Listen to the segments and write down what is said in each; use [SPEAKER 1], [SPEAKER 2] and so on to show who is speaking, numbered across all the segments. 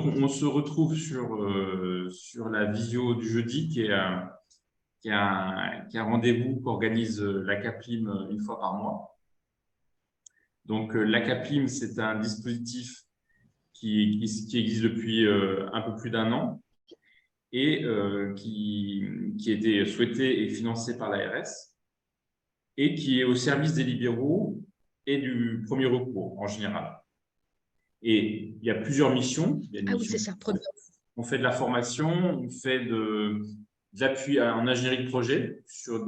[SPEAKER 1] on se retrouve sur la visio du jeudi, qui est un rendez-vous qu'organise la CAPLIM une fois par mois. Donc, la CAPLIM, c'est un dispositif qui existe depuis un peu plus d'un an et qui a été souhaité et financé par l'ARS et qui est au service des libéraux et du premier recours en général. Et il y a plusieurs missions. Il y a une mission,
[SPEAKER 2] oui, c'est ça.
[SPEAKER 1] on fait de la formation, on fait de l'appui en ingénierie de projet sur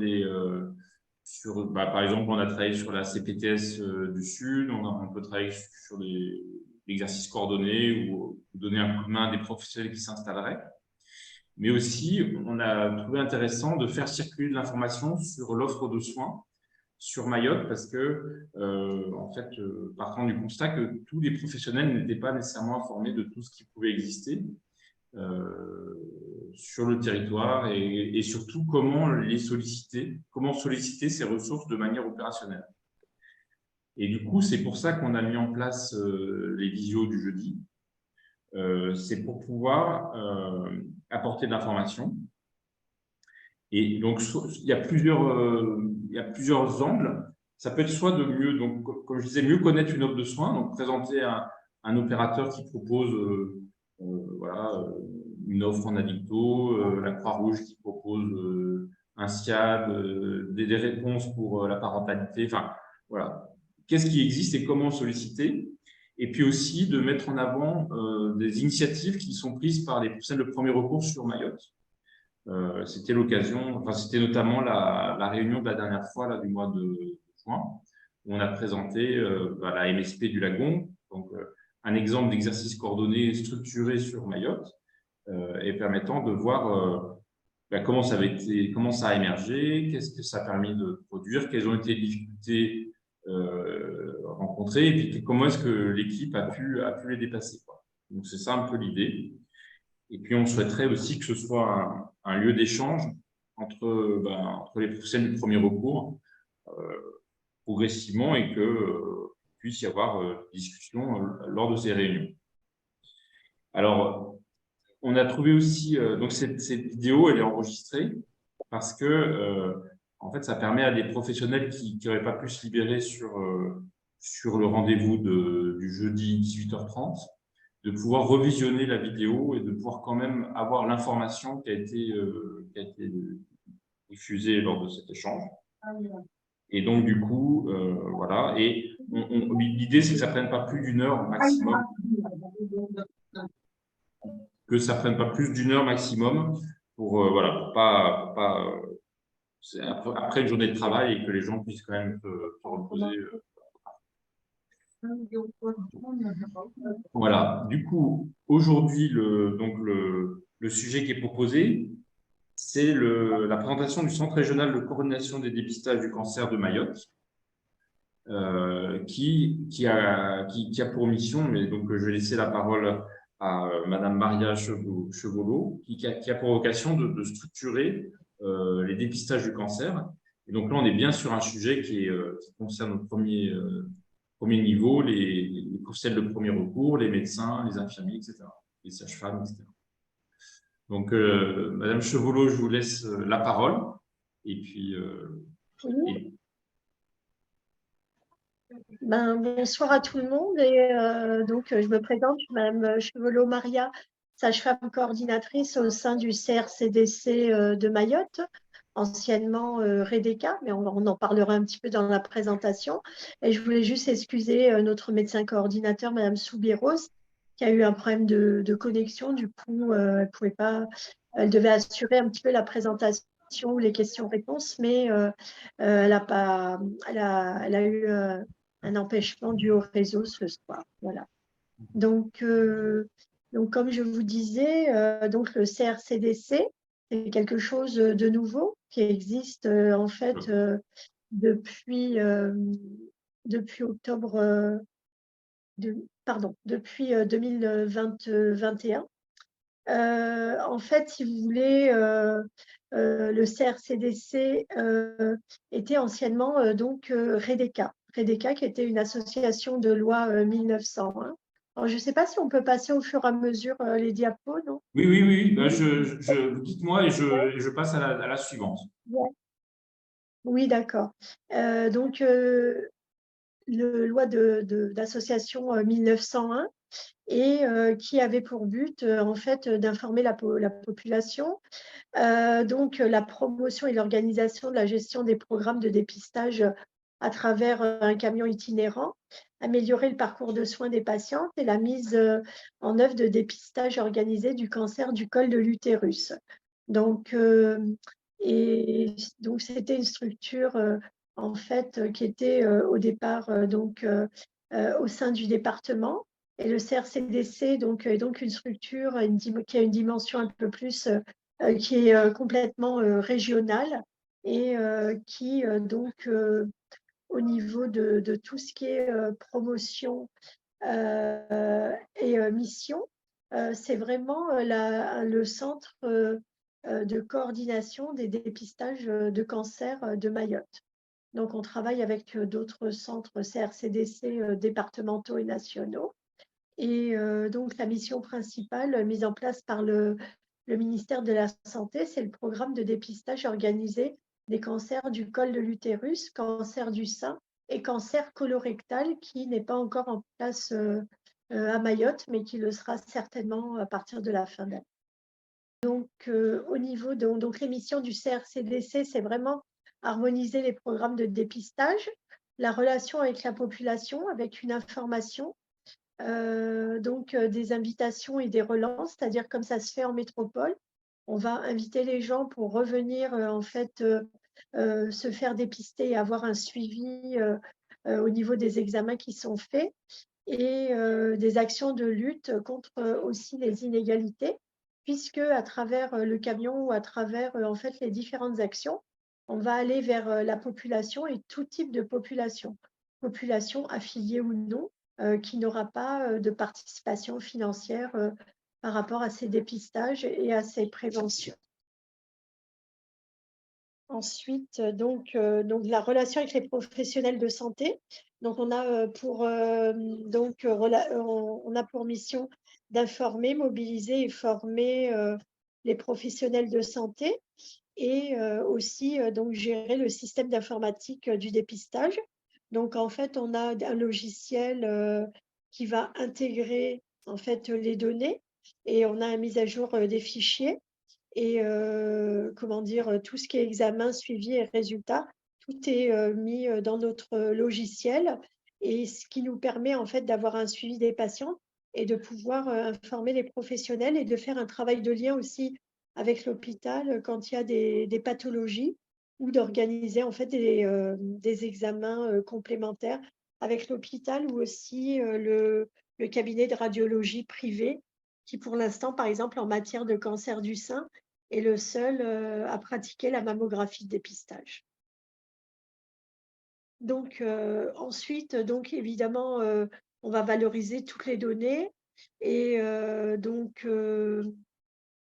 [SPEAKER 1] par exemple, on a travaillé sur la CPTS du Sud, on peut travailler sur des exercices coordonnés ou donner un coup de main à des professionnels qui s'installeraient. Mais aussi, on a trouvé intéressant de faire circuler de l'information sur l'offre de soins sur Mayotte parce que, en fait, partant du constat que tous les professionnels n'étaient pas nécessairement informés de tout ce qui pouvait exister sur le territoire et surtout comment les solliciter, comment solliciter ces ressources de manière opérationnelle. Et du coup, c'est pour ça qu'on a mis en place les visios du jeudi. C'est pour pouvoir apporter de l'information. Et donc, il y a plusieurs angles. Ça peut être soit de mieux, donc, comme je disais, mieux connaître une offre de soins, donc présenter un opérateur qui propose une offre en addicto, la Croix-Rouge qui propose un SIAD, des réponses pour la parentalité. Enfin, voilà. Qu'est-ce qui existe et comment solliciter? Et puis aussi de mettre en avant des initiatives qui sont prises par les professionnels de premier recours sur Mayotte. C'était l'occasion, enfin, c'était notamment la réunion de la dernière fois là, du mois de juin, où on a présenté la MSP du Lagon, donc un exemple d'exercice coordonné structuré sur Mayotte et permettant de voir comment ça a émergé, qu'est-ce que ça a permis de produire, quelles ont été les difficultés rencontrées, et puis comment est-ce que l'équipe a pu les dépasser, quoi. Donc c'est ça un peu l'idée. Et puis on souhaiterait aussi que ce soit un lieu d'échange entre les professionnels du premier recours progressivement et que puisse y avoir des discussions lors de ces réunions. Alors, on a trouvé aussi, donc cette vidéo, elle est enregistrée parce que, en fait, ça permet à des professionnels qui n'auraient pas pu se libérer sur le rendez-vous du jeudi 18h30, de pouvoir revisionner la vidéo et de pouvoir quand même avoir l'information qui a été diffusée lors de cet échange. Et donc, du coup, voilà. Et l'idée, c'est que ça ne prenne pas plus d'une heure maximum. Que ça ne prenne pas plus d'une heure maximum pour pas après une journée de travail et que les gens puissent quand même se reposer. Voilà. Du coup, aujourd'hui, le sujet qui est proposé, c'est la présentation du Centre régional de coordination des dépistages du cancer de Mayotte, qui a pour mission, mais donc je vais laisser la parole à Madame Maria Chevolot, qui a pour vocation de structurer les dépistages du cancer. Et donc là, on est bien sur un sujet qui concerne au premier niveau, les professionnels de premier recours, les médecins, les infirmiers, etc., les sages-femmes, etc. Donc, Madame Chevolot, je vous laisse la parole. Et puis,
[SPEAKER 3] bonsoir à tout le monde. Et donc, je me présente, je suis Madame Chevolot Maria, sage-femme coordinatrice au sein du CRCDC de Mayotte, anciennement REDECA, mais on en parlera un petit peu dans la présentation. Et je voulais juste excuser notre médecin coordinateur, Madame Soubieros, qui a eu un problème de connexion. Du coup, elle devait assurer un petit peu la présentation ou les questions-réponses, mais elle a eu un empêchement dû au réseau ce soir. Voilà. Donc, comme je vous disais, donc le CRCDC, c'est quelque chose de nouveau qui existe en fait depuis octobre, depuis 2021. En fait, si vous voulez, le CRCDC était anciennement donc REDECA. REDECA qui était une association de loi 1901 Alors, je ne sais pas si on peut passer au fur et à mesure les diapos, non?
[SPEAKER 1] Oui, oui, oui. Ben, dites-moi et je passe à la suivante.
[SPEAKER 3] Ouais. Oui, d'accord. Donc, le loi d'association 1901 et qui avait pour but, en fait, d'informer la population. Donc, la promotion et l'organisation de la gestion des programmes de dépistage à travers un camion itinérant, améliorer le parcours de soins des patientes et la mise en œuvre de dépistage organisé du cancer du col de l'utérus. Donc, donc c'était une structure en fait qui était au départ au sein du département. Et le CRCDC est donc une structure qui a une dimension un peu plus qui est complètement régionale et qui au niveau de tout ce qui est promotion et mission, c'est vraiment le centre de coordination des dépistages de cancer de Mayotte. Donc, on travaille avec d'autres centres CRCDC départementaux et nationaux. Et donc, la mission principale mise en place par le ministère de la Santé, c'est le programme de dépistage organisé des cancers du col de l'utérus, cancer du sein et cancer colorectal qui n'est pas encore en place à Mayotte, mais qui le sera certainement à partir de la fin d'année. Donc, au niveau donc les missions du CRCDC, c'est vraiment harmoniser les programmes de dépistage, la relation avec la population, avec une information, des invitations et des relances, c'est-à-dire comme ça se fait en métropole. On va inviter les gens pour revenir se faire dépister et avoir un suivi au niveau des examens qui sont faits et des actions de lutte contre aussi les inégalités, puisque à travers le camion ou à travers en fait les différentes actions, on va aller vers la population et tout type de population affiliée ou non, qui n'aura pas de participation financière par rapport à ces dépistages et à ces préventions. Ensuite, donc la relation avec les professionnels de santé. Donc, on a on a pour mission d'informer, mobiliser et former les professionnels de santé et aussi donc gérer le système d'informatique du dépistage. Donc, en fait, on a un logiciel qui va intégrer en fait les données et on a une mise à jour des fichiers et comment dire, tout ce qui est examen, suivi et résultats, tout est mis dans notre logiciel et ce qui nous permet en fait d'avoir un suivi des patients et de pouvoir informer les professionnels et de faire un travail de lien aussi avec l'hôpital quand il y a des pathologies ou d'organiser en fait des examens complémentaires avec l'hôpital ou aussi le cabinet de radiologie privé qui pour l'instant, par exemple, en matière de cancer du sein, est le seul à pratiquer la mammographie de dépistage. Donc, ensuite, donc évidemment, on va valoriser toutes les données et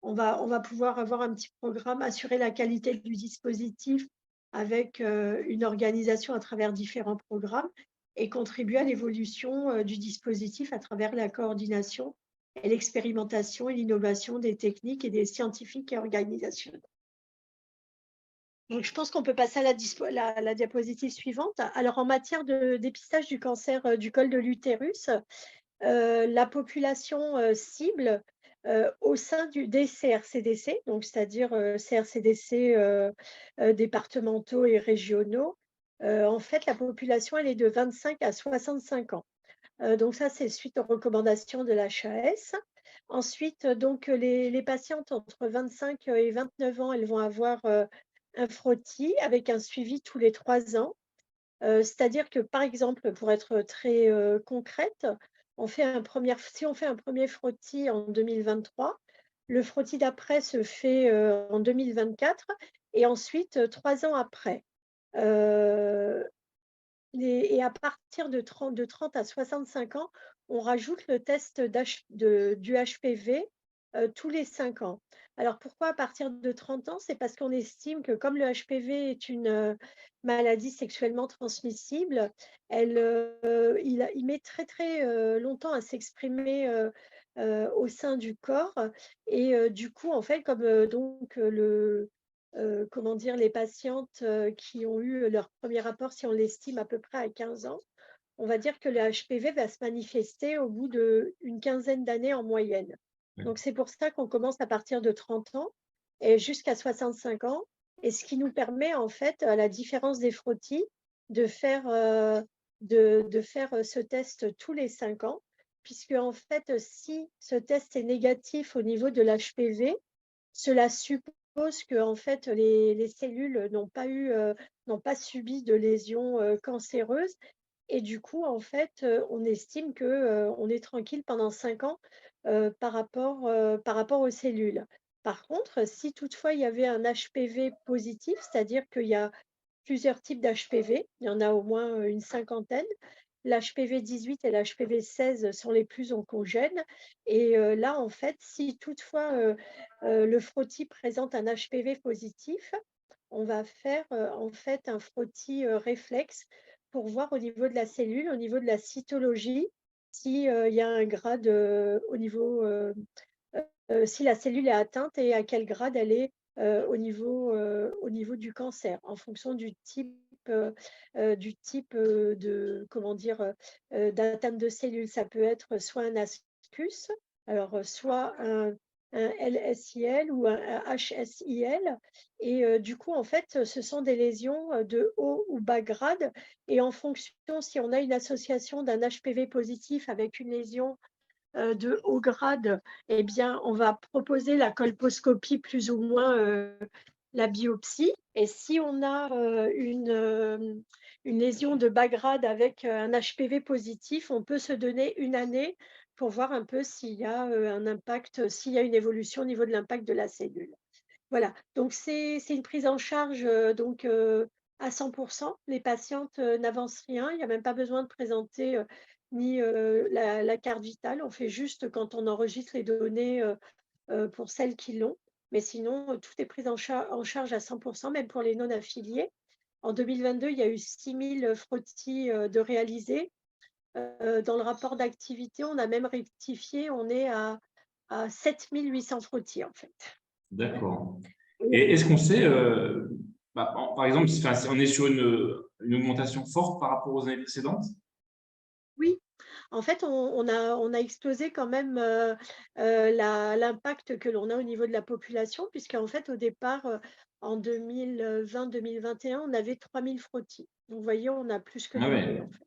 [SPEAKER 3] on va pouvoir avoir un petit programme, assurer la qualité du dispositif avec une organisation à travers différents programmes et contribuer à l'évolution du dispositif à travers la coordination et l'expérimentation et l'innovation des techniques et des scientifiques et organisationnels. Donc, je pense qu'on peut passer à la diapositive suivante. Alors, en matière de dépistage du cancer du col de l'utérus, la population cible au sein des CRCDC, donc c'est-à-dire CRCDC départementaux et régionaux, en fait, la population, elle est de 25 à 65 ans. Donc ça, c'est suite aux recommandations de l'HAS. Ensuite, donc les patientes entre 25 et 29 ans, elles vont avoir un frottis avec un suivi tous les 3 ans. C'est-à-dire que, par exemple, pour être très concrète, si on fait un premier frottis en 2023, le frottis d'après se fait en 2024 et ensuite 3 ans après. Euh, et à partir de 30 à 65 ans, on rajoute le test du HPV tous les 5 ans. Alors pourquoi à partir de 30 ans? C'est parce qu'on estime que comme le HPV est une, maladie sexuellement transmissible, il met très, très, longtemps à s'exprimer, au sein du corps et du coup, en fait, comme, comment dire? Les patientes, qui ont eu leur premier rapport, si on l'estime à peu près à 15 ans, on va dire que le HPV va se manifester au bout d'une quinzaine d'années en moyenne. Donc, c'est pour ça qu'on commence à partir de 30 ans et jusqu'à 65 ans. Et ce qui nous permet, en fait, à la différence des frottis, de faire, de faire ce test tous les 5 ans, puisque, en fait, si ce test est négatif au niveau de l'HPV, cela suppose que, en fait, les cellules n'ont pas subi de lésions cancéreuses et du coup, en fait, on estime que, on est tranquille pendant 5 ans, par rapport aux cellules. Par contre, si toutefois il y avait un HPV positif, c'est-à-dire qu'il y a plusieurs types d'HPV, il y en a au moins, une cinquantaine. L'HPV 18 et l'HPV 16 sont les plus oncogènes et là, en fait, si toutefois, le frottis présente un HPV positif, on va faire, en fait, un frottis, réflexe pour voir au niveau de la cellule, au niveau de la cytologie, si, il y a un grade, si la cellule est atteinte et à quel grade elle est, au niveau du cancer, en fonction du type, de comment dire? D'atteinte de cellules. Ça peut être soit un ascus, alors, soit un LSIL ou un HSIL et du coup, en fait, ce sont des lésions, de haut ou bas grade et en fonction, si on a une association d'un HPV positif avec une lésion de haut grade, eh bien, on va proposer la colposcopie plus ou moins la biopsie. Et si on a une lésion de bas grade avec un HPV positif, on peut se donner une année pour voir un peu s'il y a un impact, s'il y a une évolution au niveau de l'impact de la cellule. Voilà, donc c'est une prise en charge à 100%. Les patientes n'avancent rien, il n'y a même pas besoin de présenter ni la carte vitale. On fait juste quand on enregistre les données pour celles qui l'ont. Mais sinon, tout est pris en charge à 100%, même pour les non-affiliés. En 2022, il y a eu 6000 frottis de réalisés. Dans le rapport d'activité, on a même rectifié, on est à 7800 frottis en fait.
[SPEAKER 1] D'accord.
[SPEAKER 3] Et
[SPEAKER 1] Et est-ce qu'on sait, par exemple, si on est sur une augmentation forte par rapport aux années précédentes?
[SPEAKER 3] oui, en fait, on a explosé quand même, l'impact que l'on a au niveau de la population puisqu'en fait, au départ, en 2020-2021, on avait 3000 frottis. Donc vous voyez, on a plus que
[SPEAKER 1] Ah
[SPEAKER 3] doublé,
[SPEAKER 1] ouais,
[SPEAKER 3] en fait.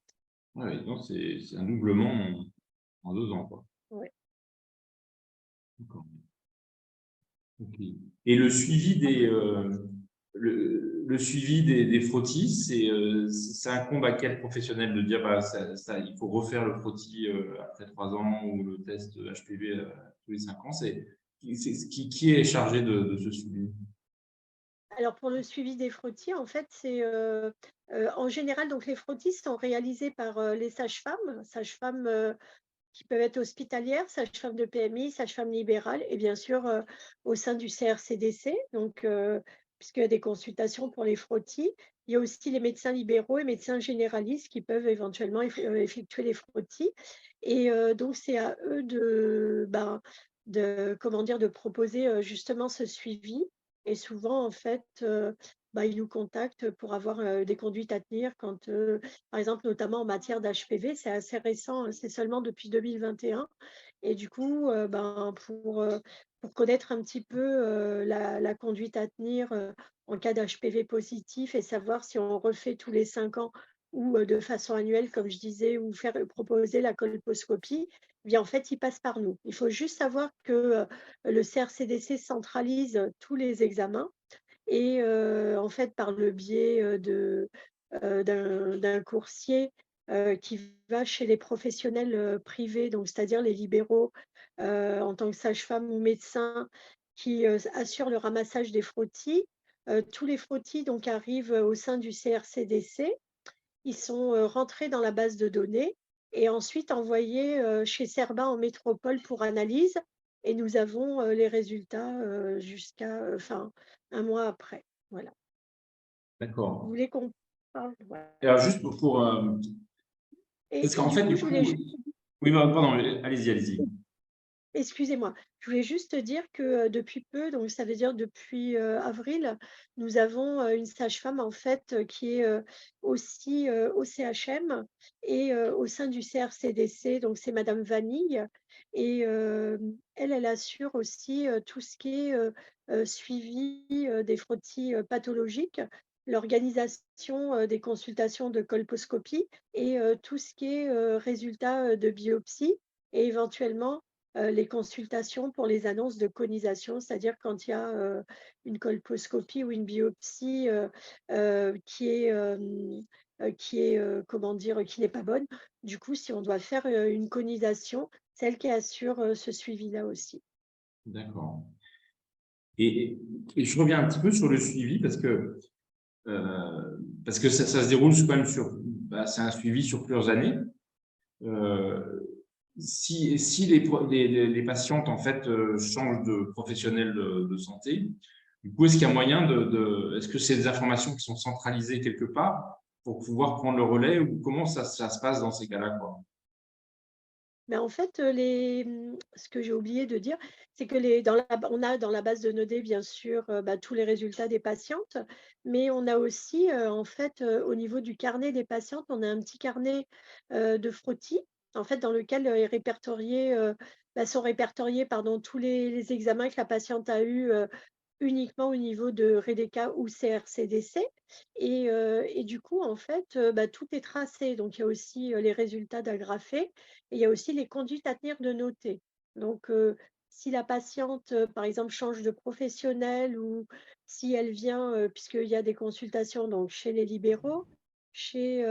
[SPEAKER 1] ah ouais, donc c'est un doublement en 2 ans, quoi.
[SPEAKER 3] Ouais.
[SPEAKER 1] D'accord. Ok. Et le suivi le suivi des frottis, ça incombe à quel professionnel de dire bah, il faut refaire le frottis après 3 ans ou le test HPV tous les 5 ans? Qui est chargé de ce suivi?
[SPEAKER 3] Alors pour le suivi des frottis, en fait, c'est, en général, donc les frottis sont réalisés par, les sages-femmes, qui peuvent être hospitalières, sages-femmes de PMI, sages-femmes libérales et bien sûr, au sein du CRCDC, donc puisqu'il y a des consultations pour les frottis. Il y a aussi les médecins libéraux et médecins généralistes qui peuvent éventuellement effectuer les frottis et donc c'est à eux de comment dire? De proposer, justement ce suivi et souvent en fait, ils nous contactent pour avoir, des conduites à tenir quand, par exemple, notamment en matière d'HPV, c'est assez récent, c'est seulement depuis 2021 et du coup, pour connaître un petit peu, la conduite à tenir, en cas d'HPV positif et savoir si on refait tous les 5 ans ou, de façon annuelle comme je disais ou proposer la colposcopie, eh bien, en fait, ils passent par nous. Il faut juste savoir que, le CRCDC centralise tous les examens et en fait, par le biais, d'un coursier, qui va chez les professionnels, privés, donc c'est-à-dire les libéraux, en tant que sage-femme ou médecin qui, assurent le ramassage des frottis. Tous les frottis donc arrivent, au sein du CRCDC. Ils sont, rentrés dans la base de données et ensuite envoyés, chez Cerba en métropole pour analyse et nous avons les résultats jusqu'à enfin, un mois après. Voilà. Vous
[SPEAKER 1] D'accord.
[SPEAKER 3] voulez qu'on parle?
[SPEAKER 1] Et alors, juste pour, parce
[SPEAKER 3] Et
[SPEAKER 1] qu'en
[SPEAKER 3] du
[SPEAKER 1] fait,
[SPEAKER 3] coup,
[SPEAKER 1] du
[SPEAKER 3] je voulais
[SPEAKER 1] coup,
[SPEAKER 3] juste
[SPEAKER 1] oui, pardon, allez-y, allez-y.
[SPEAKER 3] excusez-moi, je voulais juste dire que, depuis peu, donc ça veut dire depuis, avril, nous avons, une sage-femme en fait, qui est, aussi, au CHM et au sein du CRCDC, donc c'est madame Vanille et elle, elle assure aussi, tout ce qui est, suivi, des frottis, pathologiques, l'organisation, des consultations de colposcopie et tout ce qui est, résultats, de biopsie et éventuellement les consultations pour les annonces de conisation, c'est-à-dire quand il y a une colposcopie ou une biopsie qui est comment dire, qui n'est pas bonne. Du coup, si on doit faire une conisation, c'est elle qui assure ce suivi-là aussi.
[SPEAKER 1] D'accord. Et, et je reviens un petit peu sur le suivi parce que ça se déroule quand même bah, c'est un suivi sur plusieurs années. Euh, si les patientes en fait changent de professionnel de santé, du coup, est-ce qu'il y a moyen est-ce que c'est des informations qui sont centralisées quelque part pour pouvoir prendre le relais ou comment ça se passe dans ces cas-là, quoi?
[SPEAKER 3] Mais en fait, ce que j'ai oublié de dire, c'est que on a dans la base de données, bien sûr, bah, tous les résultats des patientes, mais on a aussi, en fait, au niveau du carnet des patientes, on a un petit carnet, de frottis, en fait, dans lequel, est répertorié, sont répertoriés, pardon, tous les examens que la patiente a eus, uniquement au niveau de REDECA ou CRCDC et du coup, en fait, bah, tout est tracé. Donc il y a aussi, les résultats d'agrafés et il y a aussi les conduites à tenir de noter. Donc si la patiente, par exemple, change de professionnel ou si elle vient, puisqu'il y a des consultations donc chez les libéraux, chez,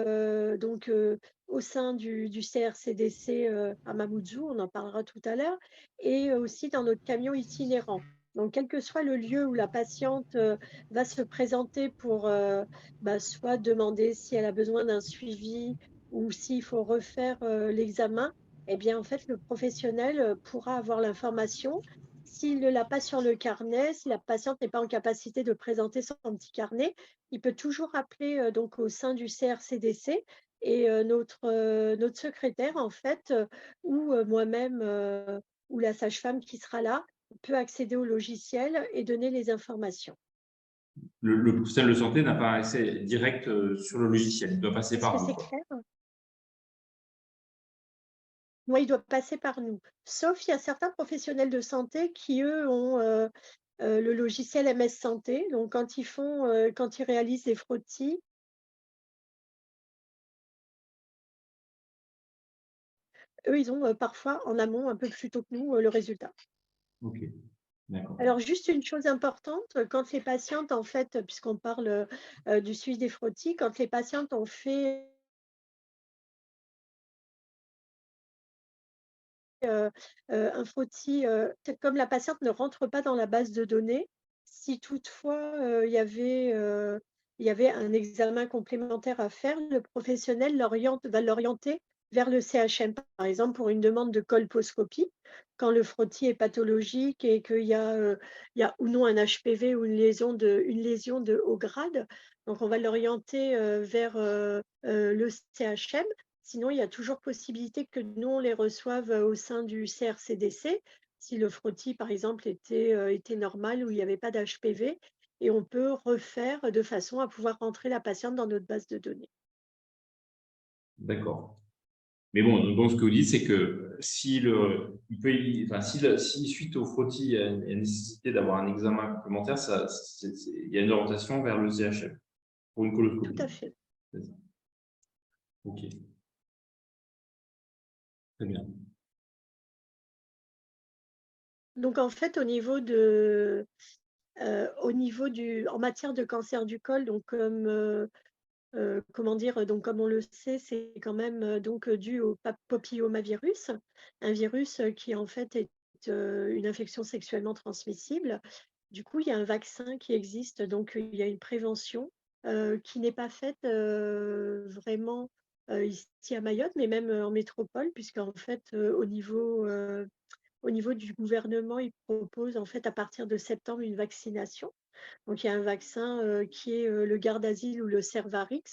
[SPEAKER 3] au sein du CRCDC, à Mamoudzou, on en parlera tout à l'heure et aussi dans notre camion itinérant. Donc, quel que soit le lieu où la patiente, va se présenter pour, soit demander si elle a besoin d'un suivi ou s'il faut refaire, l'examen, eh bien, en fait, le professionnel, pourra avoir l'information. S'il ne l'a pas sur le carnet, si la patiente n'est pas en capacité de présenter son petit carnet, il peut toujours appeler, donc au sein du CRCDC et notre secrétaire, en fait, ou moi-même, ou la sage-femme qui sera là, peut accéder au logiciel et donner les informations.
[SPEAKER 1] Le professionnel de santé n'a pas accès direct sur le logiciel, il doit passer
[SPEAKER 3] Est-ce que
[SPEAKER 1] par vous,
[SPEAKER 3] c'est
[SPEAKER 1] quoi.
[SPEAKER 3] clair? Oui, il doit passer par nous. Sauf il y a certains professionnels de santé qui, eux, ont le logiciel MS Santé. Donc, quand ils réalisent des frottis, eux, ils ont parfois en amont, un peu plus tôt que nous, le résultat.
[SPEAKER 1] Ok, d'accord.
[SPEAKER 3] Alors, juste une chose importante, quand les patientes, en fait, puisqu'on parle du suivi des frottis, quand les patientes ont fait heu un frottis, comme la patiente ne rentre pas dans la base de données, si toutefois, il y avait un examen complémentaire à faire, le professionnel va l'orienter vers le CHM, par exemple, pour une demande de colposcopie, quand le frottis est pathologique et il y a ou non un HPV ou une lésion de haut grade. Donc on va l'orienter, vers, le CHM. Sinon, il y a toujours possibilité que nous, on les reçoive, au sein du CRCDC, si le frottis, par exemple, était normal ou il n'y avait pas d'HPV et on peut refaire de façon à pouvoir rentrer la patiente dans notre base de données.
[SPEAKER 1] D'accord. Mais bon, donc ce que vous dites, c'est que enfin, si suite au frottis, il y a nécessité d'avoir un examen complémentaire, il y a une orientation vers le CHF pour une
[SPEAKER 3] Tout
[SPEAKER 1] coloscopie.
[SPEAKER 3] à fait.
[SPEAKER 1] C'est ça. Ok, très bien.
[SPEAKER 3] Donc en fait, en matière de cancer du col, donc comment dire? Donc comme on le sait, c'est quand même, dû au papillomavirus, un virus, qui en fait est, une infection sexuellement transmissible. Du coup, il y a un vaccin qui existe, donc il y a une prévention, qui n'est pas faite, vraiment, ici à Mayotte, mais même, en métropole puisqu'en fait, au niveau, au niveau du gouvernement, ils proposent en fait à partir de septembre une vaccination. Donc il y a un vaccin qui est le Gardasil ou le Cervarix.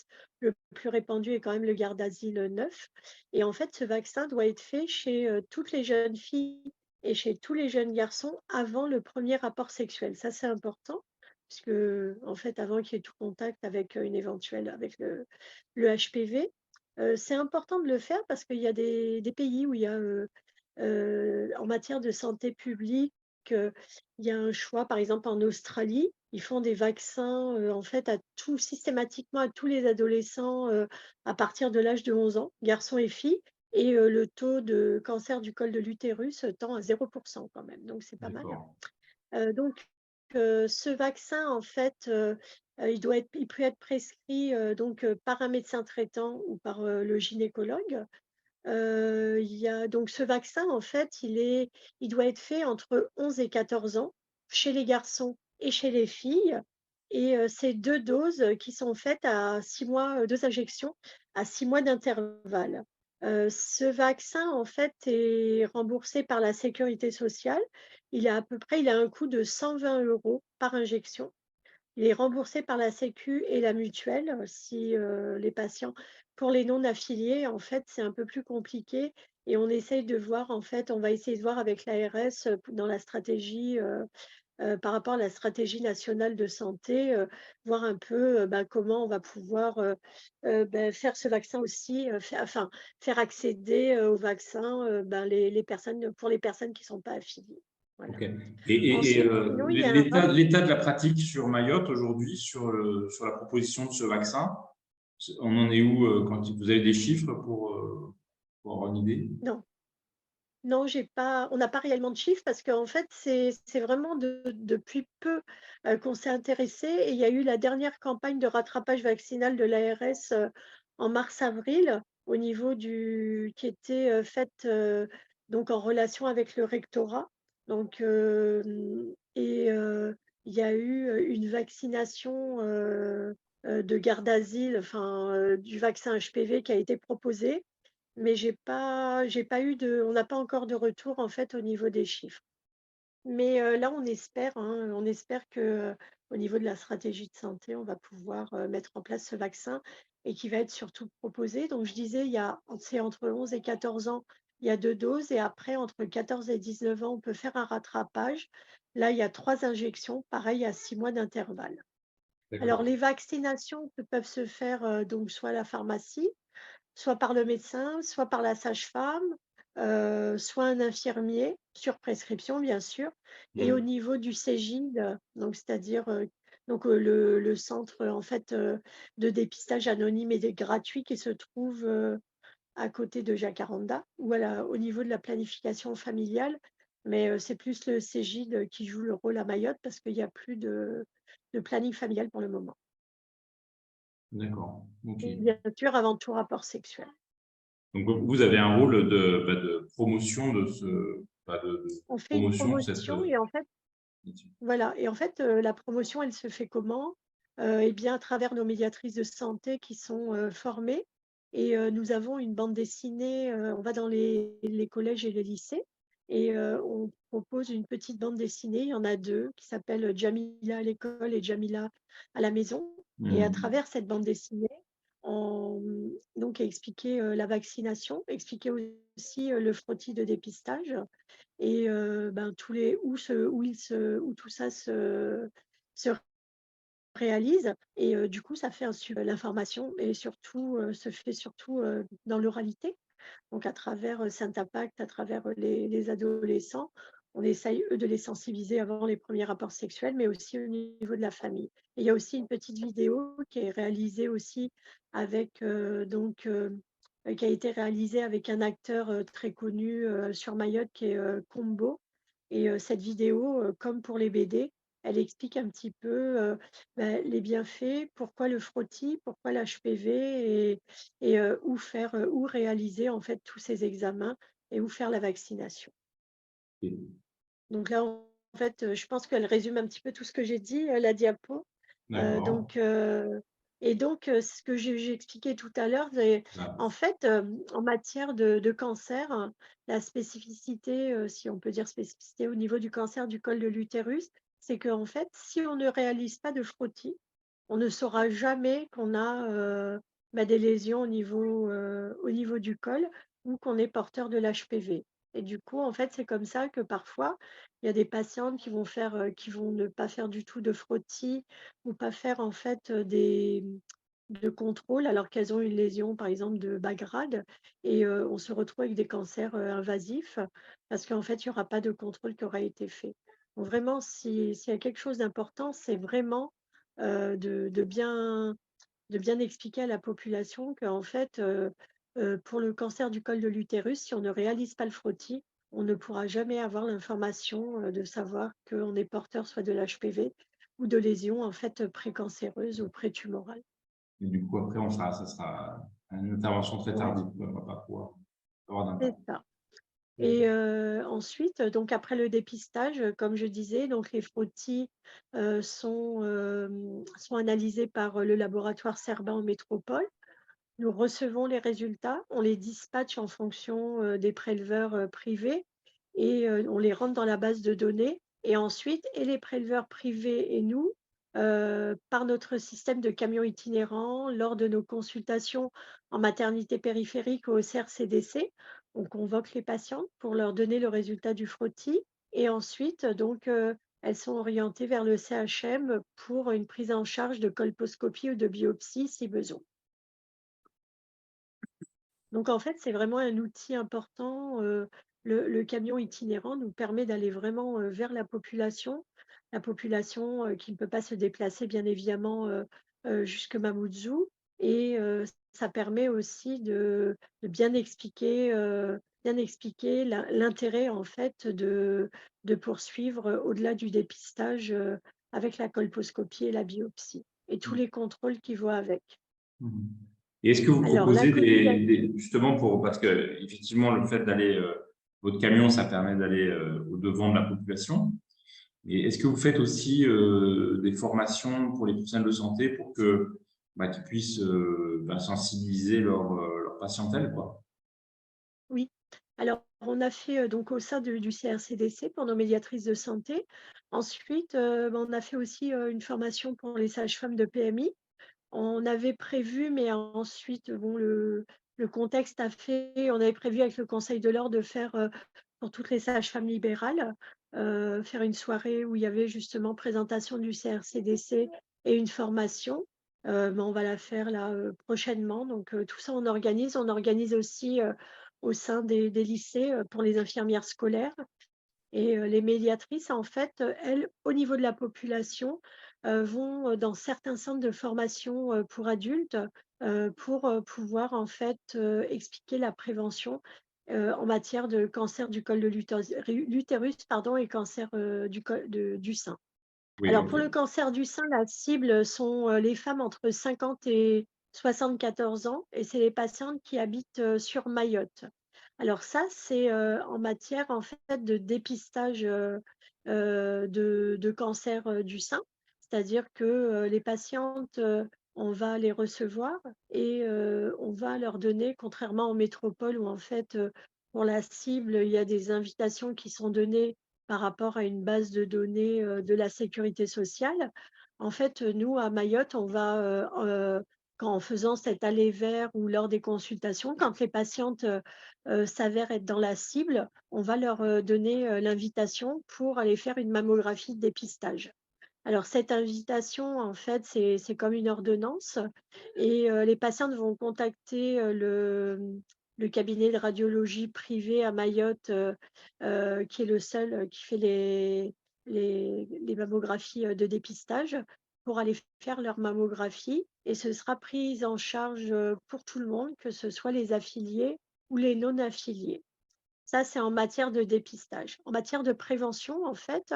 [SPEAKER 3] Le plus répandu est quand même le Gardasil 9. Et en fait, ce vaccin doit être fait chez toutes les jeunes filles et chez tous les jeunes garçons avant le premier rapport sexuel. Ça, c'est important, puisque en fait, avant qu'il y ait tout contact avec une éventuelle, avec le HPV, c'est important de le faire parce qu'il y a des pays où il y a, en matière de santé publique, euh, il y a un choix. Par exemple, en Australie, ils font des vaccins en fait systématiquement à tous les adolescents à partir de l'âge de 11 ans, garçons et filles. Et le taux de cancer du col de l'utérus tend à 0% quand même, donc c'est pas mal.
[SPEAKER 1] D'accord.
[SPEAKER 3] Donc, ce vaccin, en fait, il peut être prescrit donc par un médecin traitant ou par le gynécologue. Il y a donc ce vaccin, en fait, il doit être fait entre 11 et 14 ans, chez les garçons et chez les filles. Et c'est 2 doses qui sont faites à 6 mois, 2 injections à 6 mois d'intervalle. Ce vaccin, en fait, est remboursé par la sécurité sociale. Il a un coût de 120 € par injection. Il est remboursé par la sécu et la mutuelle, si, les patients pour les non affiliés, en fait, c'est un peu plus compliqué et on essaye de voir, en fait, on va essayer de voir avec l'ARS, dans la stratégie, par rapport à la stratégie nationale de santé, voir un peu, bah, comment on va pouvoir, faire ce vaccin aussi, faire accéder, au vaccin, ben, les personnes pour les personnes qui ne sont pas affiliées. Voilà.
[SPEAKER 1] Ok. Et
[SPEAKER 3] Ensuite, sinon, il y a un
[SPEAKER 1] l'état de la pratique sur Mayotte aujourd'hui, sur la proposition de ce vaccin, on en est où quand vous avez des chiffres pour avoir une idée?
[SPEAKER 3] non. Non, j'ai pas on n'a pas réellement de chiffres parce qu'en fait, c'est vraiment depuis peu, qu'on s'est intéressé et il y a eu la dernière campagne de rattrapage vaccinal de l'ARS, en mars-avril au niveau du qui était, faite, donc en relation avec le rectorat. Donc il y a eu, une vaccination, de garde-asile, du vaccin HPV qui a été proposé. Mais j'ai pas eu de on n'a pas encore de retour, en fait, au niveau des chiffres. Mais là, on espère, hein, on espère que, au niveau de la stratégie de santé, on va pouvoir, mettre en place ce vaccin et qui va être surtout proposé. Donc je disais, c'est entre 11 et 14 ans, il y a 2 doses et après entre 14 et 19 ans, on peut faire un rattrapage. Là, il y a 3 injections, pareil à 6 mois d'intervalle. Alors
[SPEAKER 1] D'accord.
[SPEAKER 3] les vaccinations peuvent se faire, donc soit à la pharmacie, soit par le médecin, soit par la sage-femme, soit un infirmier, sur prescription bien sûr. Et au
[SPEAKER 1] Mm.
[SPEAKER 3] niveau du CEGID, donc c'est-à-dire, le centre, en fait, de dépistage anonyme et gratuit qui se trouve, à côté de Jacaranda ou au niveau de la planification familiale. Mais, c'est plus le CEGID qui joue le rôle à Mayotte parce qu'il y a plus de planning familial pour le moment.
[SPEAKER 1] D'accord. Ok.
[SPEAKER 3] Et bien sûr, avant tout rapport sexuel.
[SPEAKER 1] Donc, vous avez un rôle de promotion de
[SPEAKER 3] On fait une
[SPEAKER 1] promotion de cette.
[SPEAKER 3] promotion et en fait voilà et en fait, la promotion, elle se fait comment? Et bien à travers nos médiatrices de santé qui sont, formées et nous avons une bande dessinée, on va dans les collèges et les lycées et on propose une petite bande dessinée. Il y en a 2 qui s'appellent Jamila à l'école et Jamila à la maison et à
[SPEAKER 1] Mm.
[SPEAKER 3] travers cette bande dessinée, on donc expliquer, la vaccination, expliquer aussi, le frottis de dépistage et ben, tous les où tout ça se réalise et du coup, ça fait un su l'information et surtout, se fait surtout, dans l'oralité. Donc à travers, Saint Impact, à travers, les adolescents, on essaye, eux, de les sensibiliser avant les premiers rapports sexuels, mais aussi au niveau de la famille. Et il y a aussi une petite vidéo qui est réalisée aussi avec, qui a été réalisée avec un acteur, très connu, sur Mayotte qui est, Combo et cette vidéo, comme pour les BD, elle explique un petit peu, les bienfaits, pourquoi le frottis, pourquoi l'HPV et où réaliser en fait tous ces examens et où faire la vaccination.
[SPEAKER 1] Ok.
[SPEAKER 3] Donc là, en fait, je pense qu'elle résume un petit peu tout ce que j'ai dit, la diapo.
[SPEAKER 1] D'accord.
[SPEAKER 3] Donc Et donc, ce que j'ai expliqué tout à l'heure,
[SPEAKER 1] Voilà.
[SPEAKER 3] en fait, en matière de cancer, la spécificité, si on peut dire spécificité au niveau du cancer du col de l'utérus, c'est qu'en fait, si on ne réalise pas de frottis, on ne saura jamais qu'on a, des lésions au niveau du col ou qu'on est porteur de l'HPV. Et du coup, en fait, c'est comme ça que parfois, il y a des patientes qui vont ne pas faire du tout de frottis ou pas faire en fait, de contrôle alors qu'elles ont une lésion, par exemple, de bas grade et on se retrouve avec des cancers, invasifs parce qu'en fait, il y aura pas de contrôle qui aura été fait. Donc vraiment, s'il y a quelque chose d'important, c'est vraiment, de bien expliquer à la population qu'en fait, pour le cancer du col de l'utérus, si on ne réalise pas le frottis, on ne pourra jamais avoir l'information, de savoir qu'on est porteur soit de l'HPV ou de lésions en fait, précancéreuses ou prétumorales.
[SPEAKER 1] Et du coup, après, ça sera une intervention très
[SPEAKER 3] Ouais,
[SPEAKER 1] tardive. On ne va pas pouvoir avoir
[SPEAKER 3] c'est
[SPEAKER 1] d'impact.
[SPEAKER 3] ça. Et ensuite, donc après le dépistage, comme je disais, donc les frottis, sont analysés par, le laboratoire Cerba en métropole. Nous recevons les résultats, on les dispatche en fonction, des préleveurs, privés et on les rentre dans la base de données et ensuite et les préleveurs privés et nous, par notre système de camions itinérants, lors de nos consultations en maternité périphérique ou au CRCDC, on convoque les patientes pour leur donner le résultat du frottis et ensuite donc elles sont orientées vers le CHM pour une prise en charge de colposcopie ou de biopsie si besoin. Donc en fait, c'est vraiment un outil important, le camion itinérant nous permet d'aller vraiment, vers la population, qui ne peut pas se déplacer bien évidemment, jusque Mamoudzou et ça permet aussi de bien expliquer l'intérêt en fait de poursuivre, au-delà du dépistage, avec la colposcopie et la biopsie et tous les contrôles qui vont avec.
[SPEAKER 1] Mhm. Et est-ce que vous
[SPEAKER 3] Alors la
[SPEAKER 1] proposez
[SPEAKER 3] communication.
[SPEAKER 1] justement parce que effectivement le fait d'aller votre camion, ça permet d'aller au devant de la population. Et est-ce que vous faites aussi des formations pour les professionnels de santé pour que qu'ils puissent sensibiliser leur patientèle, quoi?
[SPEAKER 3] Oui. Alors, on a fait, donc au sein du CRCDC pour nos médiatrices de santé. Ensuite, on a fait aussi, une formation pour les sages-femmes de PMI. On avait prévu, mais ensuite, bon, le contexte a fait on avait prévu avec le Conseil de l'Ordre de faire, pour toutes les sages-femmes libérales, faire une soirée où il y avait justement présentation du CRCDC et une formation. Mais on va la faire là, prochainement. Donc, tout ça, on organise. On organise aussi, au sein des lycées, pour les infirmières scolaires. Et les médiatrices, en fait, elles, au niveau de la population, vont, dans certains centres de formation, pour adultes, pour, pouvoir, en fait, expliquer la prévention, en matière de cancer du col de l'utérus, pardon et cancer, du sein.
[SPEAKER 1] Oui,
[SPEAKER 3] Alors
[SPEAKER 1] ok.
[SPEAKER 3] pour le cancer du sein, la cible sont, les femmes entre 50 et 74 ans et c'est les patientes qui habitent, sur Mayotte. Alors ça, c'est, en matière, en fait, de dépistage, de cancer, du sein. C'est-à-dire que, les patientes, on va les recevoir et on va leur donner, contrairement en métropole où en fait, pour la cible, il y a des invitations qui sont données par rapport à une base de données, de la sécurité sociale. En fait, nous, à Mayotte, on va, en faisant cet aller vers ou lors des consultations, quand les patientes, s'avèrent être dans la cible, on va leur, donner, l'invitation pour aller faire une mammographie de dépistage. Alors cette invitation, en fait, c'est comme une ordonnance et les patientes vont contacter, le cabinet de radiologie privé à Mayotte, qui est le seul, qui fait les mammographies, de dépistage pour aller faire leur mammographie et ce sera pris en charge, pour tout le monde, que ce soit les affiliés ou les non affiliés. Ça, c'est en matière de dépistage. En matière de prévention, en fait,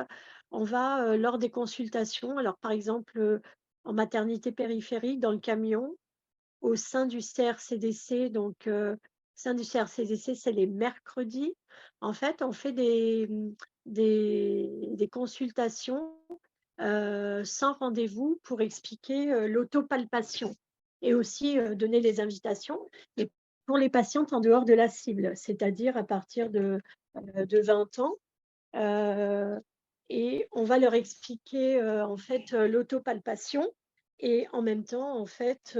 [SPEAKER 3] on va, lors des consultations, alors par exemple, en maternité périphérique, dans le camion, au sein du CRCDC, donc, au sein du CRCDC, c'est les mercredis. En fait, on fait des consultations sans rendez-vous pour expliquer l'autopalpation et aussi donner les invitations. Et pour les patientes en dehors de la cible, c'est-à-dire à partir de 20 ans. Et on va leur expliquer en fait l'autopalpation et en même temps, en fait,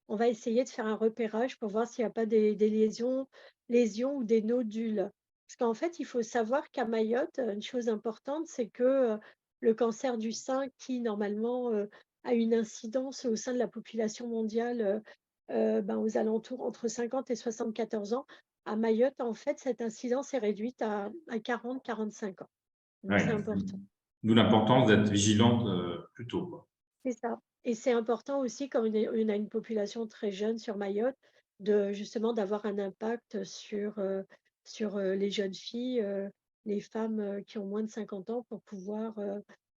[SPEAKER 3] on va essayer de faire un repérage pour voir s'il n'y a pas des lésions ou des nodules. Parce qu'en fait, il faut savoir qu'à Mayotte, une chose importante, c'est que le cancer du sein, qui normalement a une incidence au sein de la population mondiale ben, aux alentours entre 50 et 74 ans, à Mayotte, en fait, cette incidence est réduite à 40-45 ans. Donc, c'est
[SPEAKER 1] Ouais.
[SPEAKER 3] important.
[SPEAKER 1] D'où l'importance d'être vigilante plus tôt, quoi.
[SPEAKER 3] C'est ça. Et c'est important aussi, comme on a une population très jeune sur Mayotte, de justement d'avoir un impact sur les jeunes filles, les femmes qui ont moins de 50 ans pour pouvoir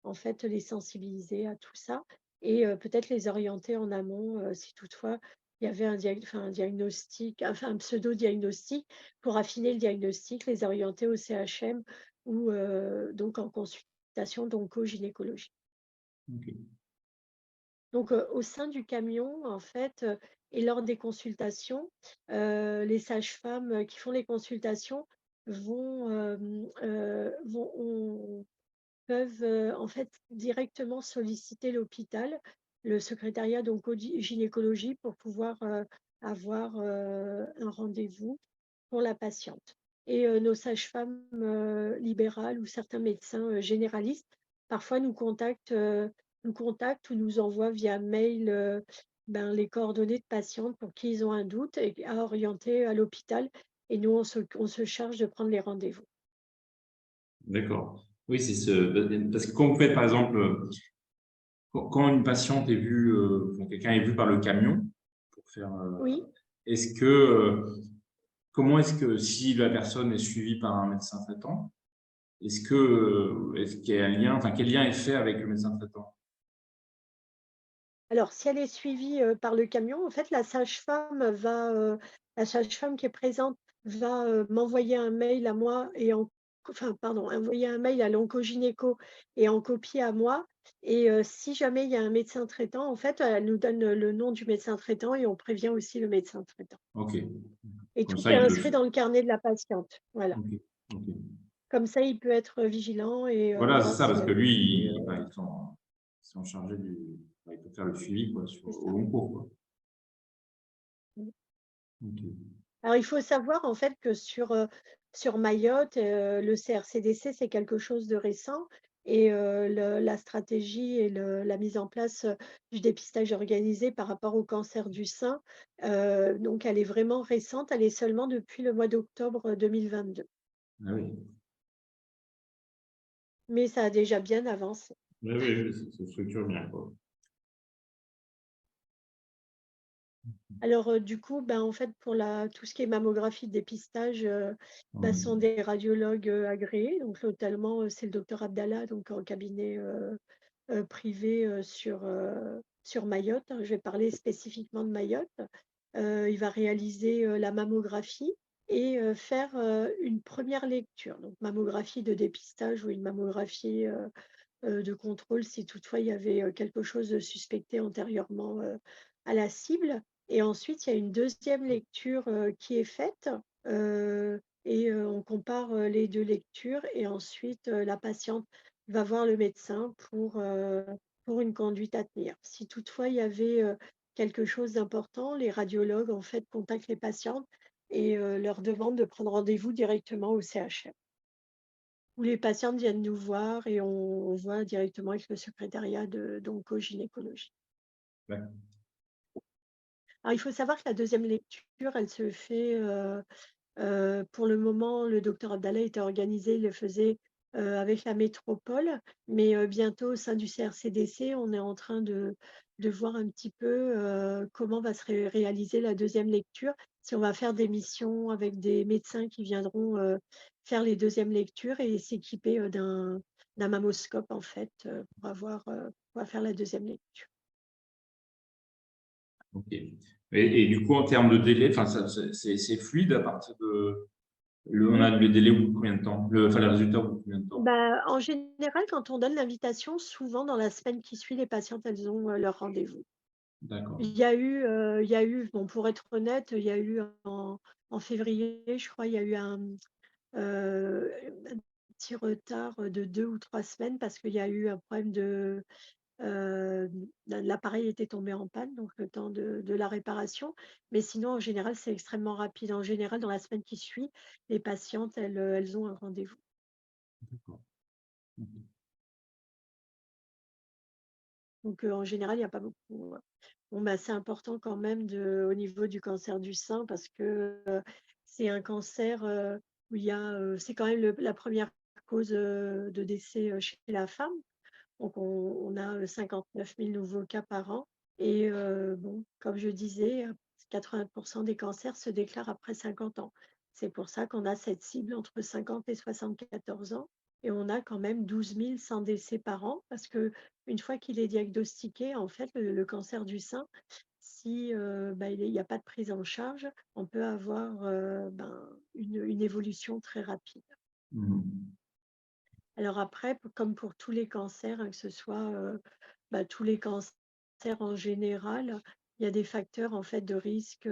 [SPEAKER 3] en fait les sensibiliser à tout ça et peut-être les orienter en amont si toutefois il y avait un diagnostic, enfin un pseudo-diagnostic pour affiner le diagnostic, les orienter au CHM ou donc en consultation d'onco-gynécologie.
[SPEAKER 1] Ok.
[SPEAKER 3] Donc, au sein du camion, en fait, et lors des consultations, les sages-femmes qui font les consultations peuvent, en fait, directement solliciter l'hôpital, le secrétariat d'onco-gynécologie pour pouvoir, avoir, un rendez-vous pour la patiente. Et nos sages-femmes, libérales ou certains médecins, généralistes, parfois nous contactent ou nous envoient via mail, ben, les coordonnées de patientes pour qui ils ont un doute et à orienter à l'hôpital et nous on se charge de prendre les rendez-vous.
[SPEAKER 1] D'accord. Oui, c'est parce que quand vous faites, par exemple, quand une patiente est vue, quand quelqu'un est vu par le camion, pour faire,
[SPEAKER 3] Oui.
[SPEAKER 1] est-ce que, comment est-ce que si la personne est suivie par un médecin traitant, est-ce qu'il y a un lien, enfin, quel lien est fait avec le médecin traitant?
[SPEAKER 3] Alors, si elle est suivie, par le camion, en fait, la sage-femme qui est présente va, m'envoyer un mail à moi et enfin, pardon, envoyer un mail à l'oncogynéco et en copie à moi et si jamais il y a un médecin traitant, en fait, elle nous donne le nom du médecin traitant et on prévient aussi le médecin traitant
[SPEAKER 1] Ok.
[SPEAKER 3] et
[SPEAKER 1] Comme
[SPEAKER 3] tout
[SPEAKER 1] ça,
[SPEAKER 3] est
[SPEAKER 1] il peut le
[SPEAKER 3] inscrit
[SPEAKER 1] faire.
[SPEAKER 3] dans le carnet de la patiente. Voilà.
[SPEAKER 1] Ok. Ok.
[SPEAKER 3] Comme ça, il peut être vigilant et
[SPEAKER 1] Voilà, c'est
[SPEAKER 3] voir
[SPEAKER 1] ça,
[SPEAKER 3] s'il
[SPEAKER 1] parce
[SPEAKER 3] y a
[SPEAKER 1] que lui,
[SPEAKER 3] eu,
[SPEAKER 1] ils sont chargés il peut faire le suivi, quoi,
[SPEAKER 3] c'est
[SPEAKER 1] au
[SPEAKER 3] ça.
[SPEAKER 1] long cours, quoi.
[SPEAKER 3] Mmh.
[SPEAKER 1] Ok.
[SPEAKER 3] Alors, il faut savoir en fait que sur Mayotte, le CRCDC, c'est quelque chose de récent et la stratégie et la mise en place du dépistage organisé par rapport au cancer du sein, donc elle est vraiment récente, elle est seulement depuis le mois d'octobre 2022.
[SPEAKER 1] Ah oui.
[SPEAKER 3] Mais ça a déjà bien avancé.
[SPEAKER 1] Oui, oui, oui, ça se structure bien, quoi.
[SPEAKER 3] Alors, du coup, ben, en fait, pour tout ce qui est mammographie de dépistage, bah, ce sont
[SPEAKER 1] Hum.
[SPEAKER 3] des radiologues agréés. Donc, notamment, c'est le docteur Abdallah, donc en cabinet privé sur Mayotte, hein. Je vais parler spécifiquement de Mayotte. Il va réaliser la mammographie et faire une première lecture. Donc, mammographie de dépistage ou une mammographie de contrôle si toutefois il y avait quelque chose de suspecté antérieurement à la cible. Et ensuite, il y a une deuxième lecture qui est faite et on compare les deux lectures et ensuite la patiente va voir le médecin pour une conduite à tenir. Si toutefois il y avait quelque chose d'important, les radiologues en fait contactent les patientes et leur demandent de prendre rendez-vous directement au CHM. Où les patientes viennent nous voir et on voit directement avec le secrétariat d'oncogynécologie.
[SPEAKER 1] D'accord.
[SPEAKER 3] Alors, il faut savoir que la deuxième lecture, elle se fait, pour le moment, le docteur Abdallah était organisé, il le faisait avec la métropole, mais bientôt au sein du CRCDC, on est en train de voir un petit peu comment va se réaliser la deuxième lecture, si on va faire des missions avec des médecins qui viendront faire les deuxièmes lectures et s'équiper d'un mammoscope, en fait, pour faire la deuxième lecture.
[SPEAKER 1] Ok. Et du coup, en termes de délai, enfin, c'est fluide à partir de. On a le délai au bout de combien de temps? Enfin, les résultats au bout de combien de temps?
[SPEAKER 3] Bah, en général, quand on donne l'invitation, souvent dans la semaine qui suit, les patientes, elles ont leur rendez-vous.
[SPEAKER 1] D'accord.
[SPEAKER 3] Il y a eu, bon, pour être honnête, il y a eu en février, je crois, il y a eu un petit retard de 2 ou 3 semaines parce qu'il y a eu un problème euh, l'appareil était tombé en panne, donc le temps de la réparation. Mais sinon, en général, c'est extrêmement rapide. En général, dans la semaine qui suit, les patientes, elles ont un rendez-vous.
[SPEAKER 1] D'accord. Ok.
[SPEAKER 3] Donc, en général, il n'y a pas beaucoup. Bon, bah, c'est important quand même au niveau du cancer du sein parce que c'est un cancer où c'est quand même la première cause de décès chez la femme. Donc, on a 59 000 nouveaux cas par an. Et bon, comme je disais, 80% des cancers se déclarent après 50 ans. C'est pour ça qu'on a cette cible entre 50 et 74 ans. Et on a quand même 12 100 décès par an parce que une fois qu'il est diagnostiqué, en fait, le cancer du sein, si il n'y a pas de prise en charge, on peut avoir une évolution très rapide.
[SPEAKER 1] Mhm.
[SPEAKER 3] Alors après, comme pour tous les cancers, hein, que ce soit tous les cancers en général, il y a des facteurs en fait de risque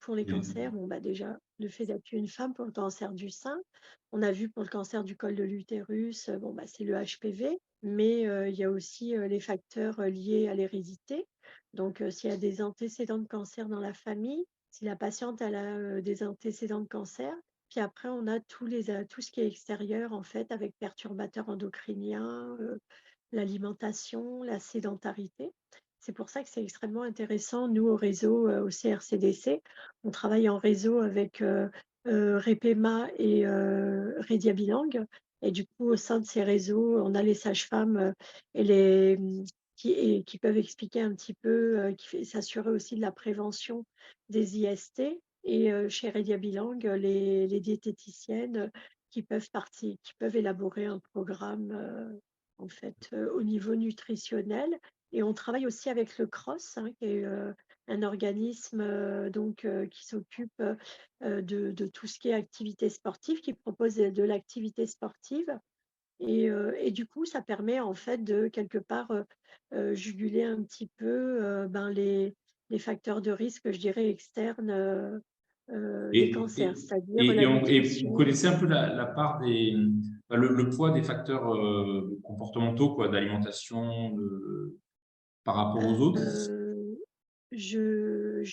[SPEAKER 3] pour les cancers.
[SPEAKER 1] Oui.
[SPEAKER 3] Bon, bah, déjà, le fait d'être une femme pour le cancer du sein. On a vu pour le cancer du col de l'utérus, bon, bah, c'est le HPV, mais il y a aussi les facteurs liés à l'hérédité. Donc, s'il y a des antécédents de cancer dans la famille, si la patiente elle a des antécédents de cancer, puis après, on a tout ce qui est extérieur, en fait, avec perturbateurs endocriniens, l'alimentation, la sédentarité. C'est pour ça que c'est extrêmement intéressant. Nous, au réseau, au CRCDC, on travaille en réseau avec Repema et Redia Bilang. Et du coup, au sein de ces réseaux, on a les sages-femmes et qui peuvent expliquer un petit peu, s'assurer aussi de la prévention des IST. Et chez Redia Bilang, les diététiciennes qui peuvent élaborer un programme en fait au niveau nutritionnel. Et on travaille aussi avec le CROSS, hein, qui est un organisme qui s'occupe de tout ce qui est activité sportive, qui propose de l'activité sportive. Et du coup, ça permet en fait de quelque part juguler un petit peu les facteurs de risque, je dirais, externes des
[SPEAKER 1] Et,
[SPEAKER 3] cancers,
[SPEAKER 1] et,
[SPEAKER 3] c'est-à-dire
[SPEAKER 1] et,
[SPEAKER 3] la
[SPEAKER 1] et vous
[SPEAKER 3] nutrition.
[SPEAKER 1] connaissez un peu la part le poids des facteurs comportementaux, quoi, d'alimentation par rapport aux autres?
[SPEAKER 3] Euh, je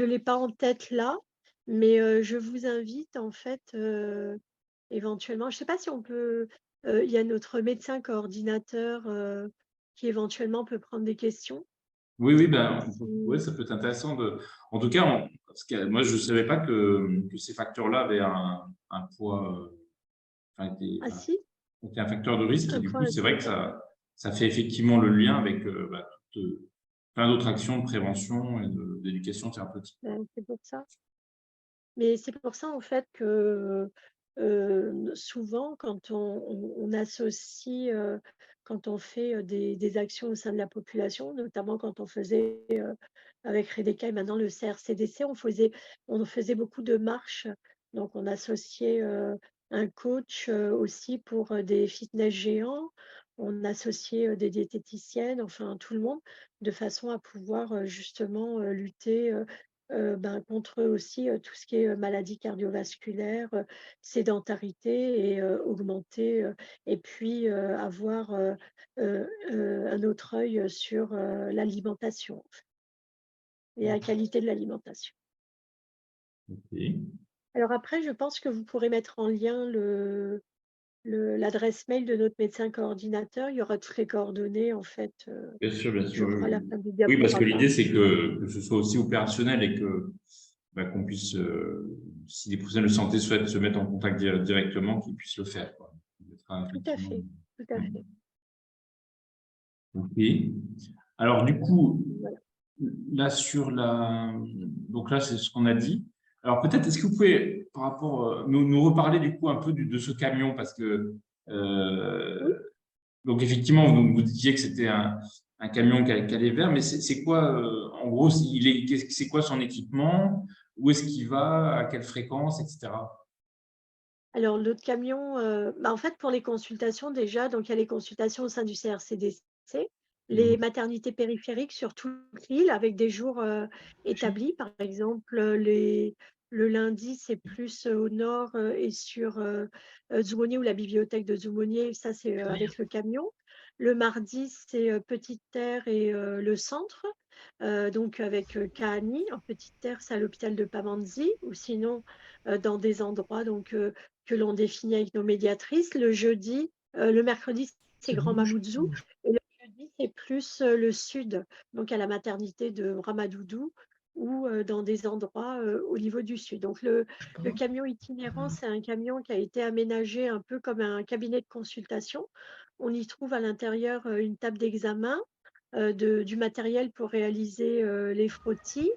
[SPEAKER 3] l'ai pas en tête là, mais je vous invite en fait éventuellement. Je sais pas si on peut. Il y a notre médecin coordinateur qui éventuellement peut prendre des questions.
[SPEAKER 1] Oui, oui, ben, ouais,
[SPEAKER 3] Si-
[SPEAKER 1] ça peut être intéressant de. En tout cas, parce que moi, je ne savais pas que ces facteurs-là avaient un poids, enfin,
[SPEAKER 3] Ah si,
[SPEAKER 1] étaient un facteur de risque. Et
[SPEAKER 3] un
[SPEAKER 1] du coup,
[SPEAKER 3] point
[SPEAKER 1] c'est vrai que
[SPEAKER 3] important.
[SPEAKER 1] ça fait effectivement le lien avec plein d'autres actions de prévention et d'éducation thérapeutique.
[SPEAKER 3] C'est pour ça. Mais c'est pour ça, en fait, que souvent, quand on associe, quand on fait des actions au sein de la population, notamment quand on faisait avec Redeka et maintenant le CRCDC, on faisait beaucoup de marches. Donc, on associait un coach aussi pour des fitness géants. On associait des diététiciennes, enfin tout le monde, de façon à pouvoir justement lutter contre aussi tout ce qui est maladies cardiovasculaires, sédentarité et augmenter, et puis avoir un autre œil sur l'alimentation en fait, et la qualité de l'alimentation.
[SPEAKER 1] Ok.
[SPEAKER 3] Alors après, je pense que vous pourrez mettre en lien l'adresse mail de notre médecin coordinateur. Il y aura toutes les coordonnées en fait,
[SPEAKER 1] Bien
[SPEAKER 3] je
[SPEAKER 1] sûr.
[SPEAKER 3] crois, à la
[SPEAKER 1] Oui,
[SPEAKER 3] fin du
[SPEAKER 1] oui, parce que
[SPEAKER 3] diaporama.
[SPEAKER 1] l'idée, c'est que ce soit aussi opérationnel et que qu'on puisse, si des professionnels de santé souhaitent se mettre en contact directement, qu'ils puissent le faire, quoi. Ça mettra
[SPEAKER 3] Tout à
[SPEAKER 1] effectivement.
[SPEAKER 3] fait, tout à fait.
[SPEAKER 1] Ok. Alors, du coup,
[SPEAKER 3] Voilà.
[SPEAKER 1] là, donc là, c'est ce qu'on a dit. Alors, peut-être, est-ce que vous pouvez, par rapport, nous reparler du coup un peu de ce camion, parce que,
[SPEAKER 3] Oui.
[SPEAKER 1] euh, donc effectivement, vous disiez que c'était un camion qui allait vers, mais c'est quoi, en gros, c'est quoi son équipement? où est-ce qu'il va, à quelle fréquence, etc.
[SPEAKER 3] Alors, l'autre camion, en fait, pour les consultations déjà, donc il y a les consultations au sein du CRCDC, les
[SPEAKER 1] Mhm.
[SPEAKER 3] maternités périphériques sur toute l'île avec des jours établis. Par exemple, le lundi, c'est plus au nord et sur Zoumonier ou la bibliothèque de Zoumonier, ça c'est avec le camion. Le mardi, c'est Petite Terre et le centre, donc avec Kahani. En Petite Terre, c'est à l'hôpital de Pamandzi, ou sinon dans des endroits donc, que l'on définit avec nos médiatrices. Le mercredi, c'est Grand Mamoudzou. Et le jeudi, c'est plus le sud, donc à la maternité de Ramadoudou ou dans des endroits au niveau du sud. Donc le camion itinérant, c'est un camion qui a été aménagé un peu comme un cabinet de consultation. On y trouve à l'intérieur une table d'examen, du matériel pour réaliser les frottis,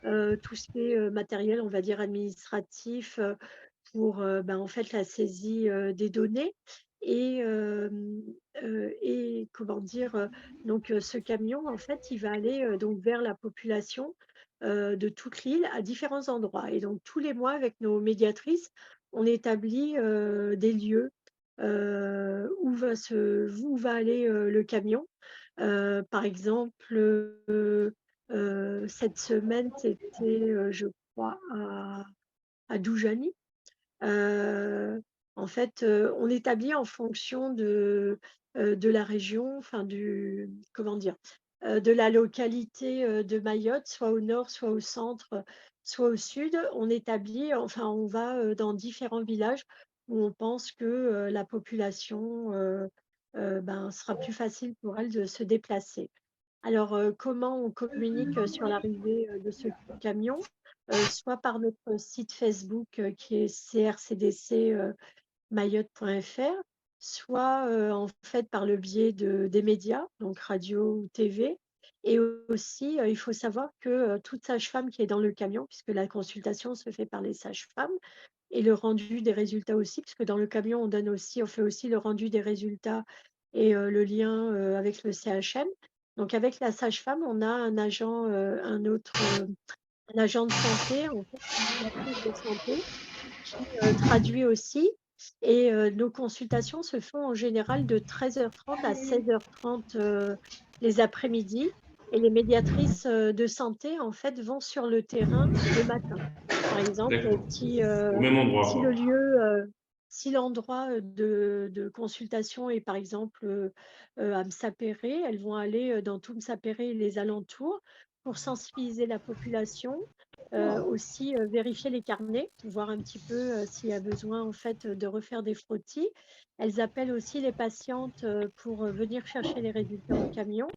[SPEAKER 3] tout ce qui est matériel, on va dire, administratif, pour en fait la saisie des données. Et comment dire, donc ce camion, en fait, il va aller donc vers la population de toute l'île à différents endroits. Et donc tous les mois, avec nos médiatrices, on établit des lieux où va aller le camion. Par exemple, cette semaine, c'était, je crois, à Doujani. En fait, on établit en fonction de la région, enfin comment dire? De la localité, de Mayotte, soit au nord, soit au centre, soit au sud. On va, dans différents villages où on pense que, la population, sera plus facile pour elle de se déplacer. Alors, comment on communique sur l'arrivée de ce camion? Soit par notre site Facebook qui est crcdc mayotte.fr, soit en fait par le biais des médias, donc radio ou TV. Et aussi, il faut savoir que toute sage-femme qui est dans le camion, puisque la consultation se fait par les sages-femmes, et le rendu des résultats aussi, puisque dans le camion, on fait aussi le rendu des résultats et le lien avec le CHM. Donc avec la sage-femme, on a un agent de santé, en fait, une médiatrice de santé qui traduit aussi. Et nos consultations se font en général de 13h30 à 16h30 les après-midi. Et les médiatrices de santé, en fait, vont sur le terrain le matin. Par exemple,
[SPEAKER 1] D'accord. Au même endroit,
[SPEAKER 3] si le
[SPEAKER 1] quoi.
[SPEAKER 3] lieu, si l'endroit de consultation est par exemple à Msapéré, elles vont aller dans tout Msapéré et les alentours pour sensibiliser la population, aussi vérifier les carnets, voir un petit peu s'il y a besoin en fait de refaire des frottis. Elles appellent aussi les patientes pour venir chercher les résultats au camion.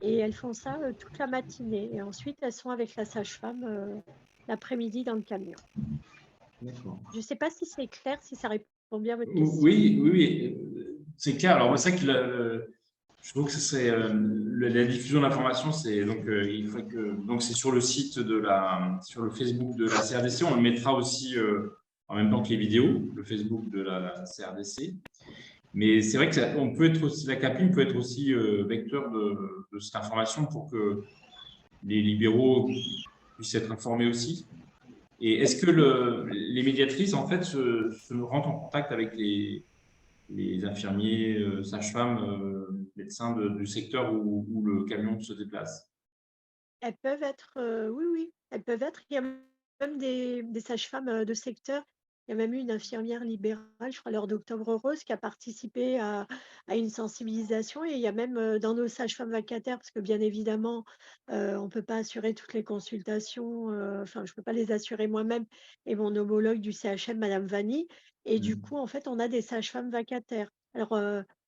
[SPEAKER 3] Et elles font ça toute la matinée. Et ensuite, elles sont avec la sage-femme l'après-midi dans le camion.
[SPEAKER 1] D'accord.
[SPEAKER 3] Je ne sais pas si c'est clair, si ça répond bien à votre question.
[SPEAKER 1] Oui, oui, oui, c'est clair. Alors, c'est vrai que je trouve que ce serait la diffusion d'informations, c'est donc il faut que donc c'est sur le site sur le Facebook de la CRDC, on le mettra aussi en même temps que les vidéos, le Facebook de la CRDC. Mais c'est vrai que on peut être aussi, la CAPIM peut être aussi vecteur de cette information pour que les libéraux puissent être informés aussi. Et est-ce que les médiatrices en fait se rendent en contact avec les infirmiers, sages-femmes, médecins du secteur où le camion se déplace?
[SPEAKER 3] Elles peuvent être, oui, oui, elles peuvent être. Il y a même des sages-femmes de secteur. Il y a même eu une infirmière libérale, je crois, lors d'Octobre Rose, qui a participé à une sensibilisation. Et il y a même dans nos sages-femmes vacataires, parce que bien évidemment, on ne peut pas assurer toutes les consultations, enfin, je ne peux pas les assurer moi-même, et mon homologue du CHM, Madame Vanny. Et du coup, en fait, on a des sages-femmes vacataires. Alors,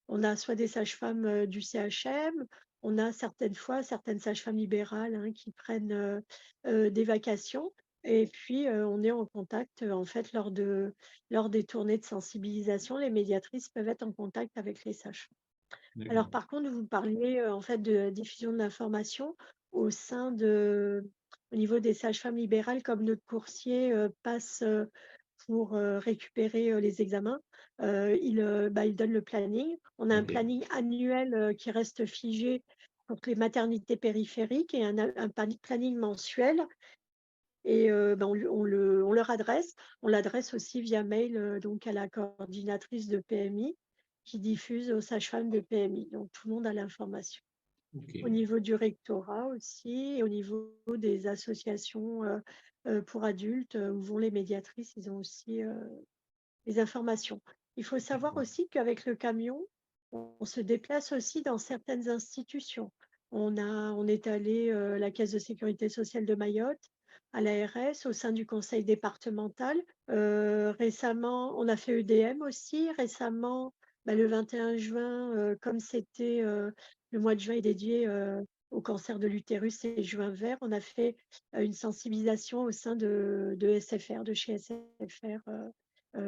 [SPEAKER 3] on a soit des sages-femmes du CHM, on a certaines fois certaines sages-femmes libérales hein, qui prennent des vacations. Et puis, on est en contact, en fait, lors des tournées de sensibilisation, les médiatrices peuvent être en contact avec les sages-femmes. Alors,
[SPEAKER 1] D'accord.
[SPEAKER 3] par contre, vous parliez en fait de diffusion de l'information au au niveau des sages-femmes libérales, comme notre coursier passe pour récupérer les examens. Il donne le planning. On a un
[SPEAKER 1] Ok.
[SPEAKER 3] planning annuel qui reste figé pour les maternités périphériques et un planning mensuel et on leur adresse. On l'adresse aussi via mail donc à la coordinatrice de PMI qui diffuse aux sages-femmes de PMI. Donc tout le monde a l'information.
[SPEAKER 1] Ok,
[SPEAKER 3] Au niveau du rectorat aussi, et au niveau des associations pour adultes où vont les médiatrices, ils ont aussi les informations. Il faut savoir
[SPEAKER 1] d'accord.
[SPEAKER 3] aussi qu'avec le camion, on se déplace aussi dans certaines institutions. On est allé à la Caisse de sécurité sociale de Mayotte, à l'ARS, au sein du conseil départemental. Récemment, on a fait EDM aussi. Récemment, le 21 juin, comme c'était le mois de juin est dédié au cancer de l'utérus et juin vert, on a fait une sensibilisation au sein de SFR, de chez SFR,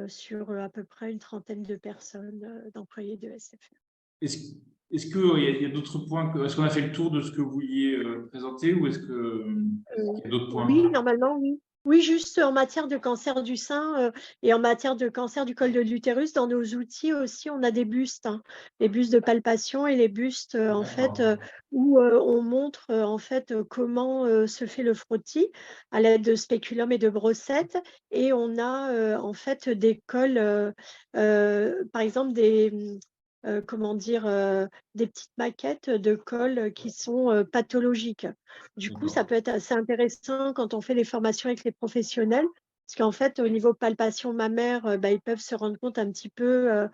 [SPEAKER 3] sur à peu près une trentaine de personnes, d'employés de SFR.
[SPEAKER 1] Est-ce est-ce qu'il y a d'autres points est-ce qu'on a fait le tour de ce que vous vouliez présenter ou est-ce qu'il y a d'autres points?
[SPEAKER 3] Oui, normalement, oui. Oui, juste en matière de cancer du sein et en matière de cancer du col de l'utérus, dans nos outils aussi, on a des bustes, hein, les bustes de palpation et les bustes en fait
[SPEAKER 1] D'accord.
[SPEAKER 3] où on montre en fait comment se fait le frottis à l'aide de spéculum et de brossettes. Et on a en fait des cols, par exemple comment dire, des petites maquettes de cols qui sont pathologiques. Du coup, ça
[SPEAKER 1] D'accord.
[SPEAKER 3] peut être assez intéressant quand on fait des formations avec les professionnels, parce qu'en fait, au niveau palpation mammaire, ils peuvent se rendre compte un petit peu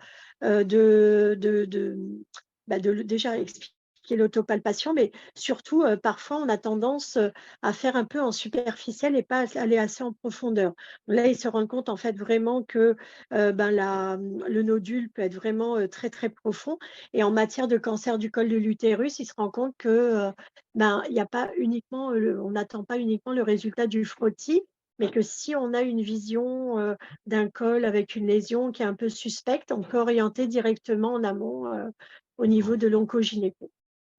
[SPEAKER 3] déjà expliquer l'autopalpation, mais surtout, parfois, on a tendance à faire un peu en superficiel et pas aller assez en profondeur. Là, ils se rendent compte en fait vraiment que le nodule peut être vraiment très, très profond. Et en matière de cancer du col de l'utérus, ils se rendent compte que il y a pas uniquement, on n'attend pas uniquement le résultat du frottis, mais que si on a une vision d'un col avec une lésion qui est un peu suspecte, on peut orienter directement en amont au niveau
[SPEAKER 1] D'accord.
[SPEAKER 3] de l'oncogynéco.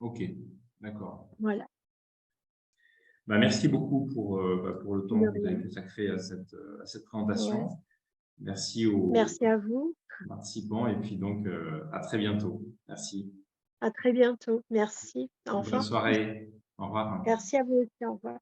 [SPEAKER 1] Ok, d'accord.
[SPEAKER 3] Voilà,
[SPEAKER 1] Merci beaucoup pour le temps
[SPEAKER 3] de
[SPEAKER 1] que vous avez
[SPEAKER 3] rien.
[SPEAKER 1] consacré à cette
[SPEAKER 3] Ouais.
[SPEAKER 1] présentation. Merci aux
[SPEAKER 3] Merci à vous.
[SPEAKER 1] participants et puis donc à très bientôt. Merci.
[SPEAKER 3] À très bientôt. Merci. Au
[SPEAKER 1] Bonne
[SPEAKER 3] revoir.
[SPEAKER 1] soirée. Au revoir.
[SPEAKER 3] Merci à vous aussi. Au revoir.